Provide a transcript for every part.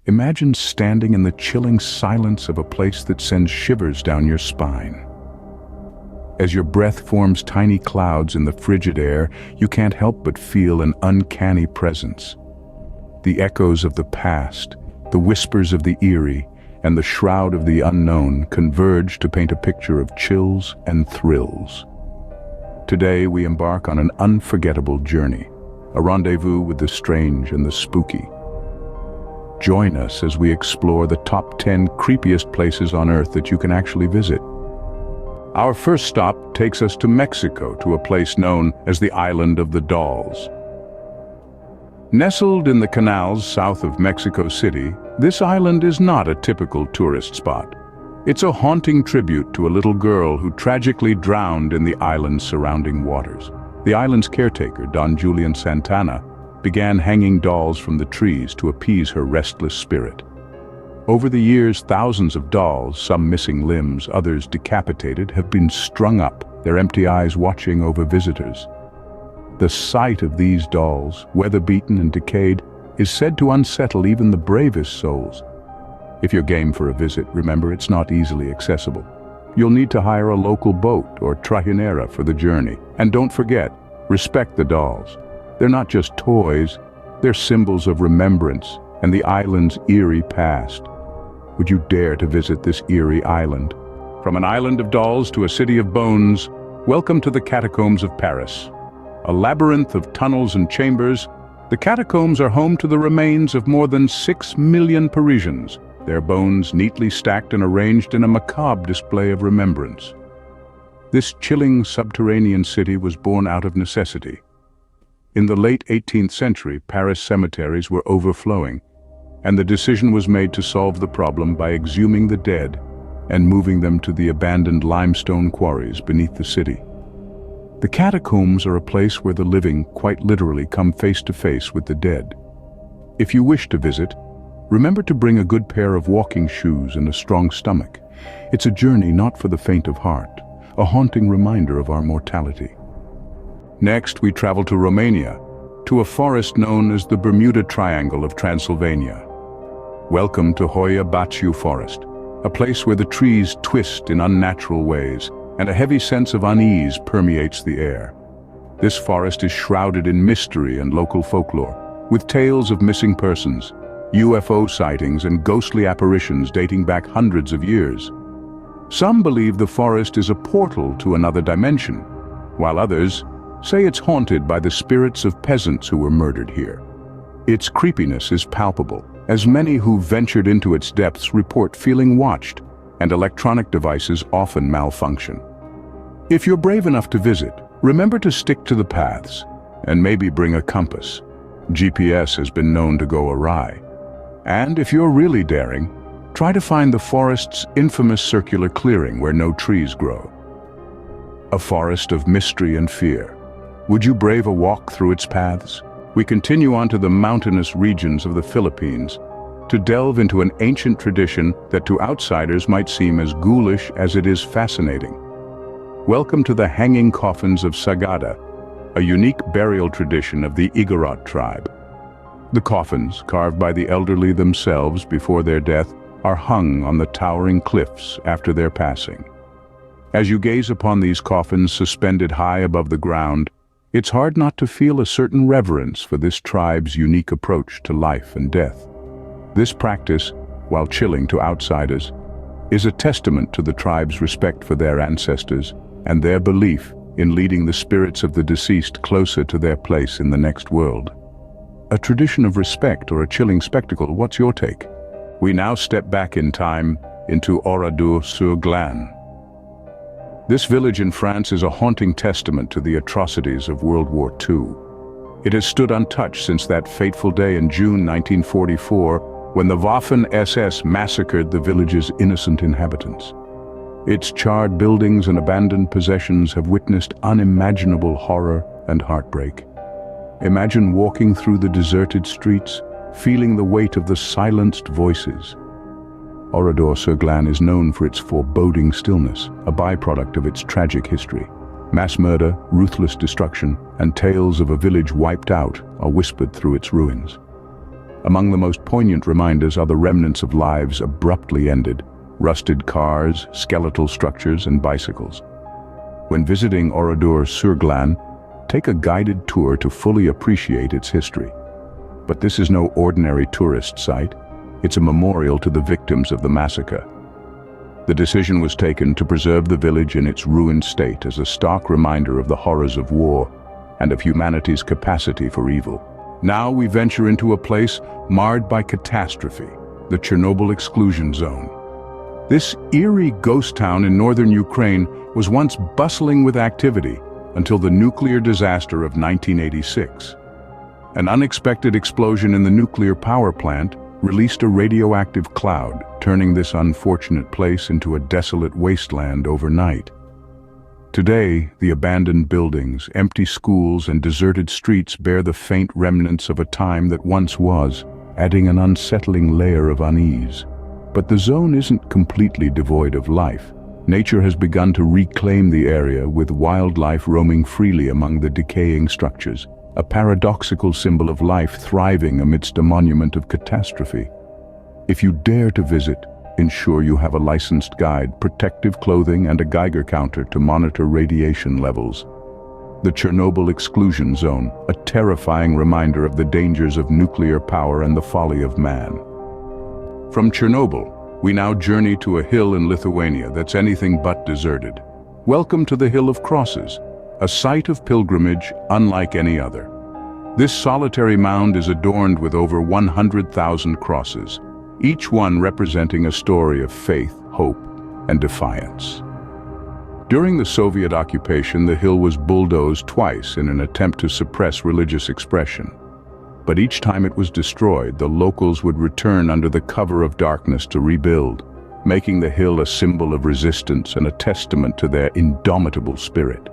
Imagine standing in the chilling silence of a place that sends shivers down your spine. As your breath forms tiny clouds in the frigid air, you can't help but feel an uncanny presence. The echoes of the past, the whispers of the eerie, and the shroud of the unknown converge to paint a picture of chills and thrills. Today we embark on an unforgettable journey, a rendezvous with the strange and the spooky. Join us as we explore the top 10 creepiest places on Earth that you can actually visit. Our first stop takes us to Mexico, to a place known as the Island of the Dolls. Nestled in the canals south of Mexico City, this island is not a typical tourist spot. It's a haunting tribute to a little girl who tragically drowned in the island's surrounding waters. The island's caretaker, Don Julian Santana, began hanging dolls from the trees to appease her restless spirit. Over the years, thousands of dolls, some missing limbs, others decapitated, have been strung up, their empty eyes watching over visitors. The sight of these dolls, weather-beaten and decayed, is said to unsettle even the bravest souls. If you're game for a visit, remember it's not easily accessible. You'll need to hire a local boat or trajinera for the journey. And don't forget, respect the dolls. They're not just toys, they're symbols of remembrance and the island's eerie past. Would you dare to visit this eerie island? From an island of dolls to a city of bones, welcome to the catacombs of Paris. A labyrinth of tunnels and chambers, the catacombs are home to the remains of more than 6 million Parisians, their bones neatly stacked and arranged in a macabre display of remembrance. This chilling subterranean city was born out of necessity. In the late 18th century, Paris cemeteries were overflowing, and the decision was made to solve the problem by exhuming the dead and moving them to the abandoned limestone quarries beneath the city. The catacombs are a place where the living quite literally come face to face with the dead. If you wish to visit, remember to bring a good pair of walking shoes and a strong stomach. It's a journey not for the faint of heart, a haunting reminder of our mortality. Next, we travel to Romania, to a forest known as the Bermuda Triangle of Transylvania. Welcome to Hoia Baciu Forest, a place where the trees twist in unnatural ways, and a heavy sense of unease permeates the air. This forest is shrouded in mystery and local folklore, with tales of missing persons, UFO sightings, and ghostly apparitions dating back hundreds of years. Some believe the forest is a portal to another dimension, while others say it's haunted by the spirits of peasants who were murdered here. Its creepiness is palpable, as many who ventured into its depths report feeling watched, and electronic devices often malfunction. If you're brave enough to visit, remember to stick to the paths, and maybe bring a compass. GPS has been known to go awry. And if you're really daring, try to find the forest's infamous circular clearing where no trees grow. A forest of mystery and fear. Would you brave a walk through its paths? We continue on to the mountainous regions of the Philippines to delve into an ancient tradition that to outsiders might seem as ghoulish as it is fascinating. Welcome to the hanging coffins of Sagada, a unique burial tradition of the Igorot tribe. The coffins, carved by the elderly themselves before their death, are hung on the towering cliffs after their passing. As you gaze upon these coffins suspended high above the ground, it's hard not to feel a certain reverence for this tribe's unique approach to life and death. This practice, while chilling to outsiders, is a testament to the tribe's respect for their ancestors and their belief in leading the spirits of the deceased closer to their place in the next world. A tradition of respect or a chilling spectacle, what's your take? We now step back in time into Orly Surlan. This village in France is a haunting testament to the atrocities of World War II. It has stood untouched since that fateful day in June 1944 when the Waffen-SS massacred the village's innocent inhabitants. Its charred buildings and abandoned possessions have witnessed unimaginable horror and heartbreak. Imagine walking through the deserted streets, feeling the weight of the silenced voices. Orly Surlan is known for its foreboding stillness, a byproduct of its tragic history. Mass murder, ruthless destruction, and tales of a village wiped out are whispered through its ruins. Among the most poignant reminders are the remnants of lives abruptly ended, rusted cars, skeletal structures, and bicycles. When visiting Orly Surlan, take a guided tour to fully appreciate its history. But this is no ordinary tourist site. It's a memorial to the victims of the massacre. The decision was taken to preserve the village in its ruined state as a stark reminder of the horrors of war and of humanity's capacity for evil. Now we venture into a place marred by catastrophe, the Chernobyl exclusion zone. This eerie ghost town in northern Ukraine was once bustling with activity until the nuclear disaster of 1986. An unexpected explosion in the nuclear power plant released a radioactive cloud, turning this unfortunate place into a desolate wasteland overnight. Today, the abandoned buildings, empty schools, and deserted streets bear the faint remnants of a time that once was, adding an unsettling layer of unease. But the zone isn't completely devoid of life. Nature has begun to reclaim the area, with wildlife roaming freely among the decaying structures, a paradoxical symbol of life thriving amidst a monument of catastrophe. If you dare to visit, ensure you have a licensed guide, protective clothing, and a Geiger counter to monitor radiation levels. The Chernobyl exclusion zone, a terrifying reminder of the dangers of nuclear power and the folly of man. From Chernobyl, we now journey to a hill in Lithuania that's anything but deserted. Welcome to the Hill of Crosses, a site of pilgrimage unlike any other. This solitary mound is adorned with over 100,000 crosses, each one representing a story of faith, hope, and defiance. During the Soviet occupation, the hill was bulldozed twice in an attempt to suppress religious expression. But each time it was destroyed, the locals would return under the cover of darkness to rebuild, making the hill a symbol of resistance and a testament to their indomitable spirit.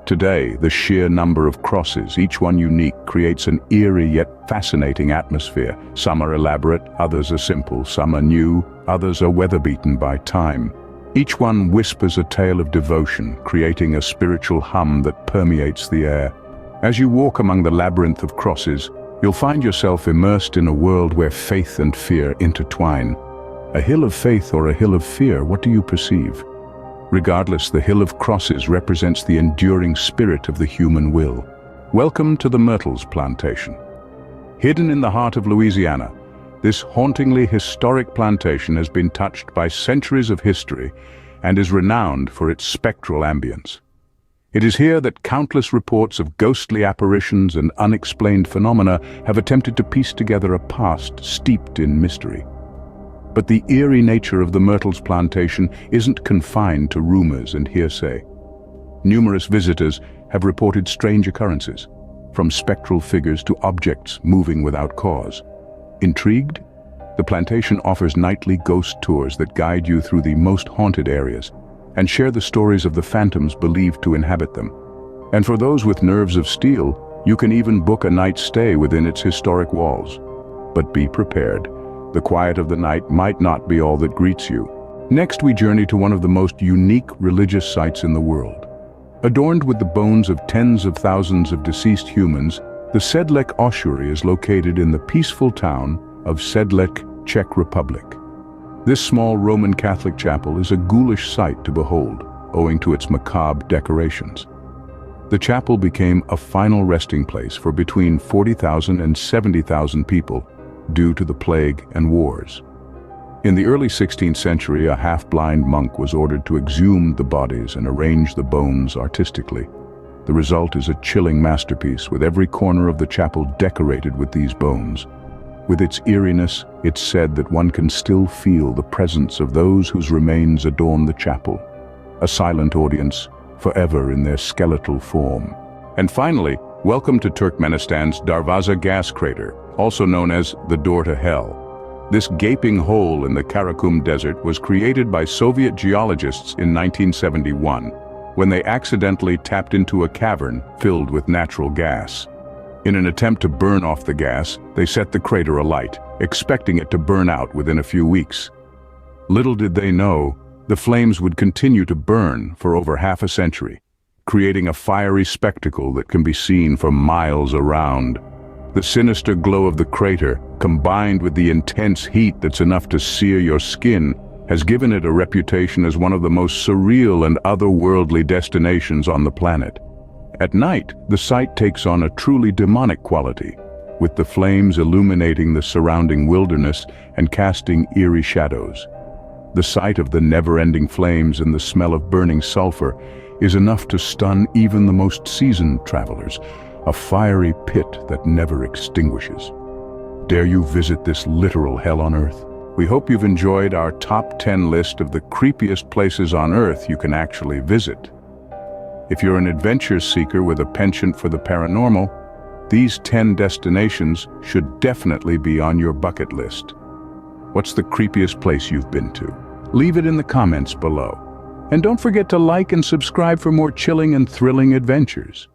Today, the sheer number of crosses, each one unique, creates an eerie yet fascinating atmosphere. Some are elaborate, others are simple, some are new, others are weather-beaten by time. Each one whispers a tale of devotion, creating a spiritual hum that permeates the air. As you walk among the labyrinth of crosses, you'll find yourself immersed in a world where faith and fear intertwine. A hill of faith or a hill of fear, what do you perceive? Regardless, the Hill of Crosses represents the enduring spirit of the human will. Welcome to the Myrtles Plantation. Hidden in the heart of Louisiana, this hauntingly historic plantation has been touched by centuries of history and is renowned for its spectral ambience. It is here that countless reports of ghostly apparitions and unexplained phenomena have attempted to piece together a past steeped in mystery. But the eerie nature of the Myrtles Plantation isn't confined to rumors and hearsay. Numerous visitors have reported strange occurrences, from spectral figures to objects moving without cause. Intrigued? The plantation offers nightly ghost tours that guide you through the most haunted areas and share the stories of the phantoms believed to inhabit them. And for those with nerves of steel, you can even book a night's stay within its historic walls. But be prepared. The quiet of the night might not be all that greets you. Next, we journey to one of the most unique religious sites in the world. Adorned with the bones of tens of thousands of deceased humans, the Sedle Aery is located in the peaceful town of Sedle, Czech Republic. This small Roman Catholic chapel is a ghoulish sight to behold, owing to its macabre decorations. The chapel became a final resting place for between 40,000 and 70,000 people, due to the plague and wars. In the early 16th century, a half-blind monk was ordered to exhume the bodies and arrange the bones artistically. The result is a chilling masterpiece, with every corner of the chapel decorated with these bones. With its eeriness, it's said that one can still feel the presence of those whose remains adorn the chapel, a silent audience, forever in their skeletal form. And finally, welcome to Turkmenistan's Darvaza Gas Crater, also known as the Door to Hell. This gaping hole in the Karakum Desert was created by Soviet geologists in 1971, when they accidentally tapped into a cavern filled with natural gas. In an attempt to burn off the gas, they set the crater alight, expecting it to burn out within a few weeks. Little did they know, the flames would continue to burn for over half a century, creating a fiery spectacle that can be seen for miles around. The sinister glow of the crater, combined with the intense heat that's enough to sear your skin, has given it a reputation as one of the most surreal and otherworldly destinations on the planet. At night, the site takes on a truly demonic quality, with the flames illuminating the surrounding wilderness and casting eerie shadows. The sight of the never-ending flames and the smell of burning sulfur is enough to stun even the most seasoned travelers, a fiery pit that never extinguishes. Dare you visit this literal hell on Earth? We hope you've enjoyed our top 10 list of the creepiest places on Earth you can actually visit. If you're an adventure seeker with a penchant for the paranormal, these 10 destinations should definitely be on your bucket list. What's the creepiest place you've been to? Leave it in the comments below. And don't forget to like and subscribe for more chilling and thrilling adventures.